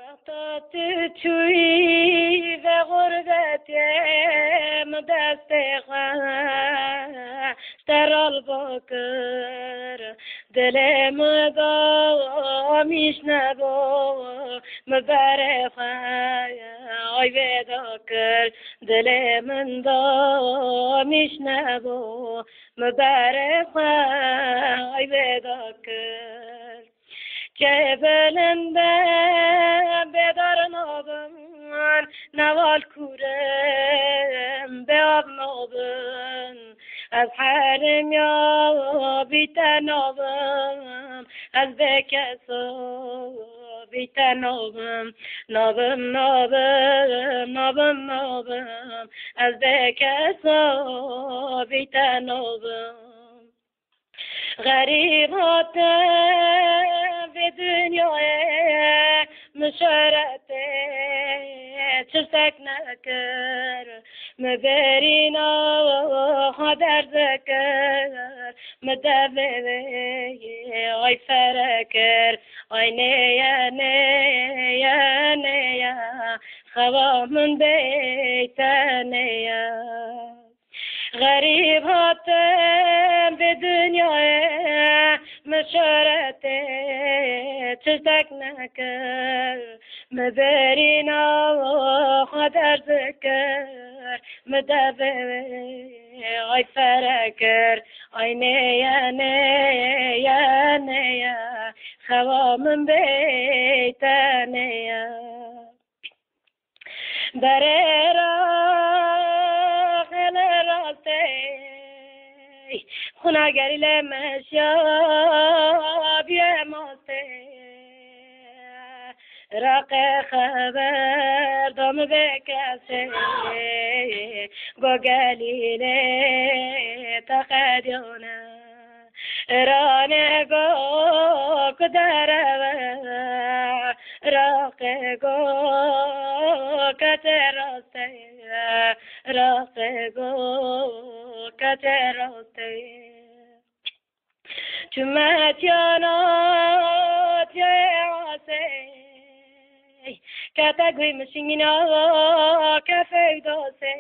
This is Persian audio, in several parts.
وقتات توی و غربتیم دست خواه در البکر دلم با میشنبو مبره خواه آی ودا کر دل من دا میشنبو مبره خواه آی ودا کر که بلنده بدار نابم نوال کورم به آب نابم از حرم یا بیت نابم از بکسا بیت نابم از بکسا بیت نابم غریبات به دنیای مشارته چرسک نکر مبرینا خدر ذکر مدبه آی فرکر آی نیا نیا نیا خواه من بیتا نیا غریب هاتم به دنیای مشارته چشتک نکر مبرینا خدر ذکر مدبه آی فرکر آی نیا نیا نیا خواه من بیتا نیا بره را خیل راسته خوناگری لمشیا بیه ماسته راق خبر دام بکسه گو گلیله تخدیونه رانه گو کدره راق گو کتراسته راق گو کتراسته چمتیانات یعاسه کتگوی مشینگینا کفه داسه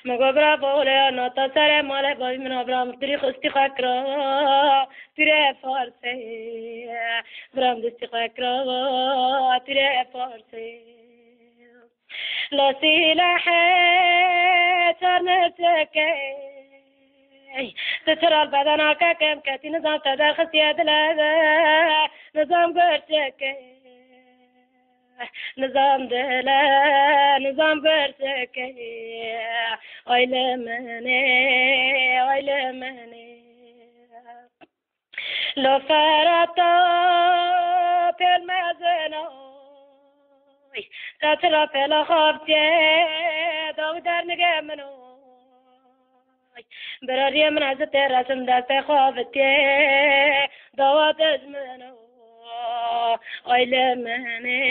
مگو برا بوله ناتا سر ماله بای من برام دری خستی خکرا تیره فارسه برام دستی خکرا تیره فارسه لاسی لحه ترنسکه تترال بدنا كم كاتي نظام تدخل سياد لا نظام قرشك نظام دلا نظام قرشك اي لمني لو فرطا في المزنو تترى في الخبتي دو در نقمنو براري من عزت رسم دست خوابتي دوات ازمنو اي لمني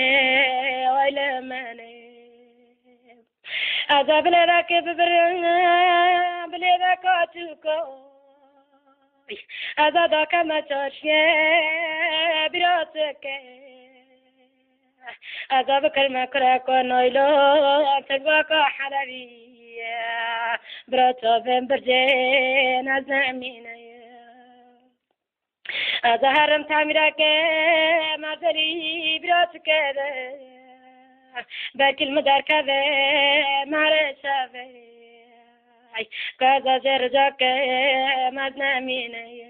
عذاب لذاك ببرن بلذاك اتوكو عذاب كما تشي براتك عذاب كلمة كراكو نويلو تقواكو حلبي براتا بن برجين از نمینه از هرم تعمیره که مزری برات کده بکل مدر کده مرشه کازا جرجا که مز نمینه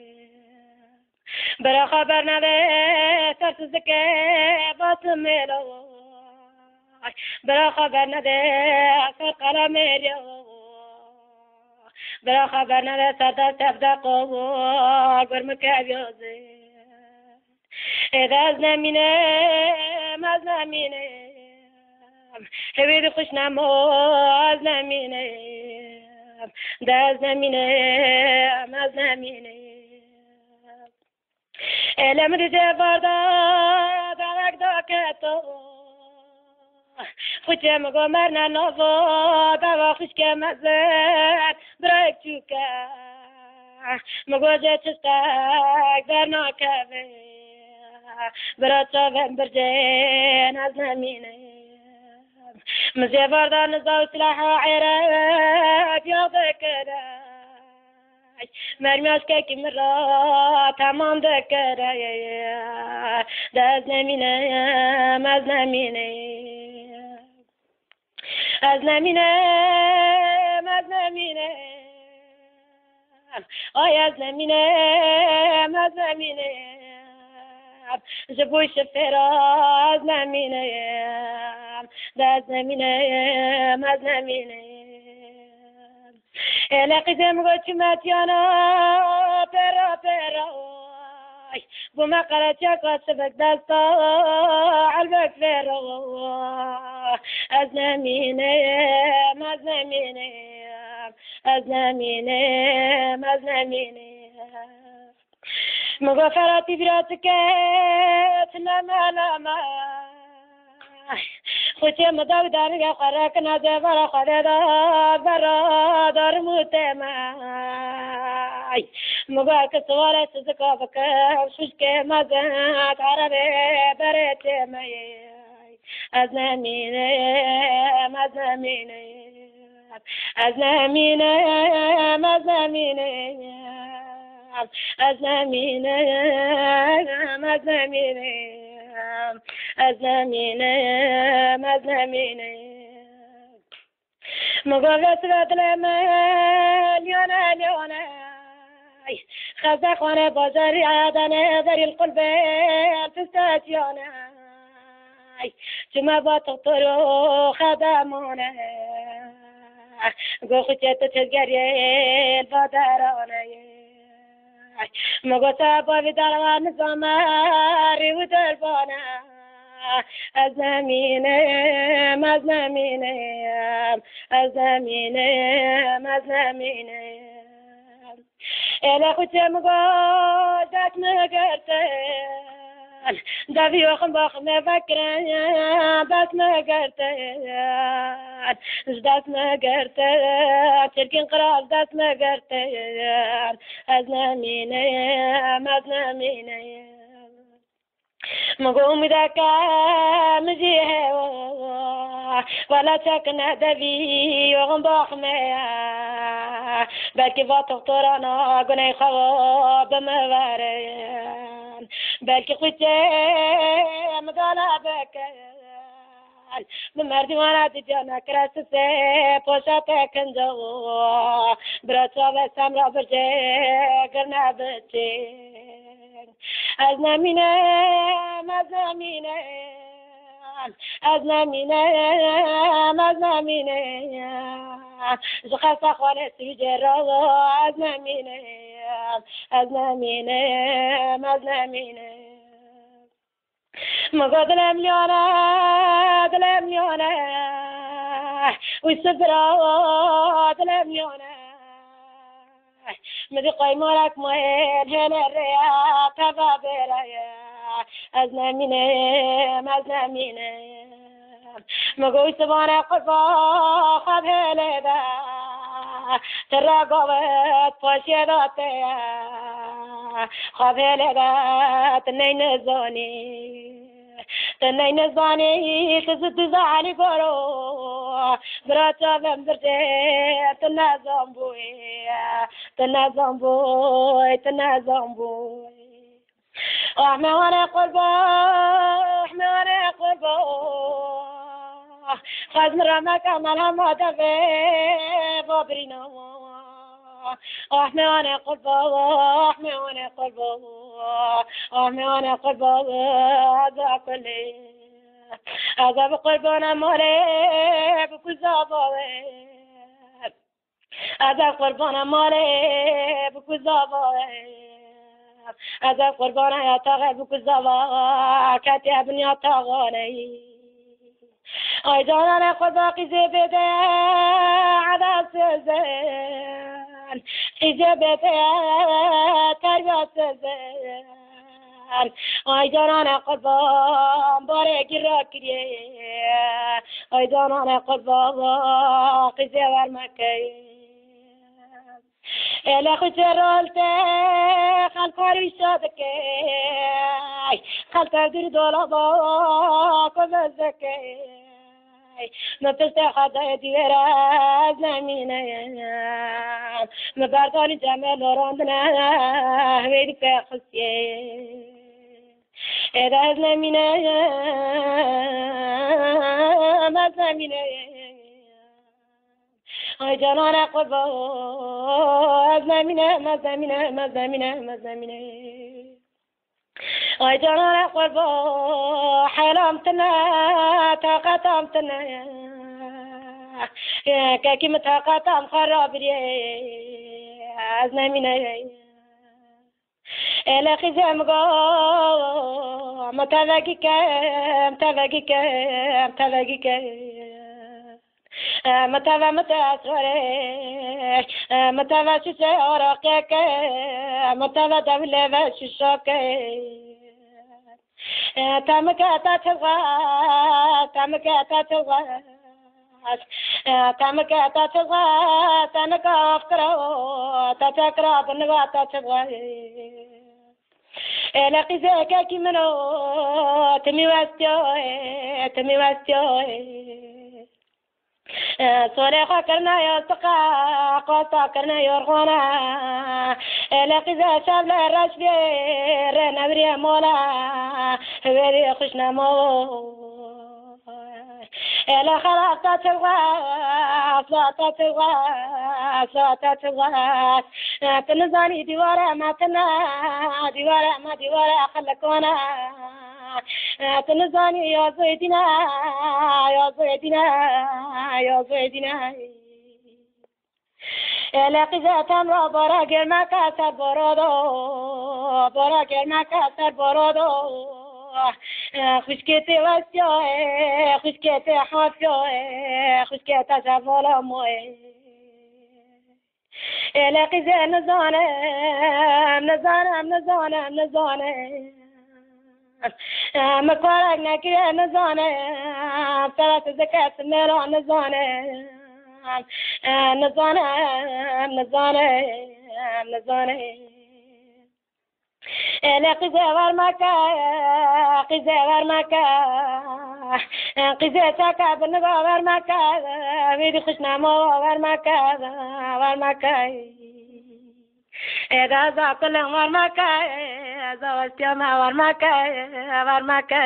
برا خبر نده ترسز که باسم میلو برا خبر نده اثر قلم میلیو برا خبر نده سردار تفدقو گرم که بیازه از نمینم هوید خوش نمو از نمینم از نمینم علم ریزه بردا درک دا که تو خوچه مگو مرنا نوو دوا خوش که مزد برای چوکه مگو جه چستک در ناکه برات و برجین از نمینه مزي بردان نزاو سلاح وعيرات يا ذكرى مرمي كي مرة تمام ذكرى دازنا مينا مازنا مينا أزنا مينا مازنا مينا أي أزنا مينا مازنا مينا جبوي شفيرة أزنا مينا دازنا مينا مازنا مينا أنا قدام قلت ماتيانا برا برا بما قرأت يا سبك داستا عالبك فرا أزنا مينا مازنا مينا أزنا مينا مازنا مينا مغفراتي براتك تنما لما خوشي مداو داري قراك نادي برا خدادا برا دار متماي مغاك سوالة سزكا بكا شوشك مزات عربي بريت ماي أزناميني مزناميني أزناميني مزناميني أزناميني مزناميني أزناميني مزناميني مقابلة بدل ليونا ليونا خزق وانا بازاري عادنا بري القلب تستاتيونا جمع بططرو خدمونا قو خجت تجاري البادرانا مقوسا بابي داروان زماري ودربانا أزناميني مزناميني أزناميني مزناميني إلا كنت مقودك مقرتين دافي وخم باخم مفكرين بس مقرتين جدات مقرتين تركين قرار دات مقرتين أزناميني مزناميني مقوم ذاك مجيه ولا تكن دبي وغنباخ ميا بلكي فاتغطرانا قناي خواب مبارين بلكي قوتي مقالا بكين بمردي وانا تجانا كراسسي بوشاتي كنجو براتا بسامرا برجي قرنا بتين أزناميني مزناميني أزناميني مزناميني زخصة خوالي سيجرو أزناميني أزناميني مزناميني مقود الأمليونة دلمليونة والسفرة دلمليونة مدي قيمولك موين هنا الرياض تبابيرا أزناميني مزناميني مقوي سبانا قربا خب هلدا ترى قوت فاشيداتي خب هلدا تنين زوني تنين زاني تزد زعلي قرو براتا بمبرجي تنازمبوي تنازمبوي تنازمبوي احمي وانا قربا احمي وانا قربا خاز مرة كمان ما دفي بابرينا احمي وانا قربا احمي وانا قربا احمي وانا قربا هذا كله هذا بقربانا مالي بكل زابوي هذا قربانا مالي بكل زابوي هذا قربانا يا تغي بكل زابوي كاتبني يا تغاني أي جانا قربا قزي بيدي عدا سيزين قزي بيدي تربا سيزين أي جانا قربا بارك الراكري أي جانا قربا قزي ورمكي إلى خجرالت خالقاري شادكي خالتر دولا باك وزكي مبتستخد ديراز لمينا مبارتاني جمال وراندنا ويدك خسيه إذا لمينا ما لمينا جنانا قربا أزمنا ما زمنا ما زمنا ما زمنا جنانا قربا حلمتنا تقطمتنا يا كاكي متقطم خراب لي أزمنا إلا خزام قا متلاقيك متلاقيك متلاقيك متى متى سوري متى شو سأراك متى دولة شو شاك تامك تتغى تامك تتغى تامك تتغى تامك أفكره تتكره بنوا تتغى إلا قزاك كمنو تمي واستوي تمي واستوي صالحا كرنا يا سقا قاطع كرنا يا رغانا لقيزا شاب لا راشبي رنا بريا مولا بريا خشنا مو لا خلاص تتغى تتغى تتغى تنزاني ديوارا ما تنا ديوارا ما ديوارا خلكونا تنزاني يا زيدنا يا زيدنا يا زيدنا لقيزة تمر براك المكاسر برودو براك المكاسر برودو خشكتي واسيوي خشكتي حافيوي خشكتي شافولا موي لقيزة نزانم نزانم نزانم نزانم مكوارك نكيا نزانم ثلاث زكاة ميرا نزانم نزانم نزانم نزانم قزة ورمكا قزة ورمكا قزة ساكا بنغا ورمكا ويدي خشنا مو ورمكا ورمكا إذا ذاك ورمكا إذا وستيما ورمكا ورمكا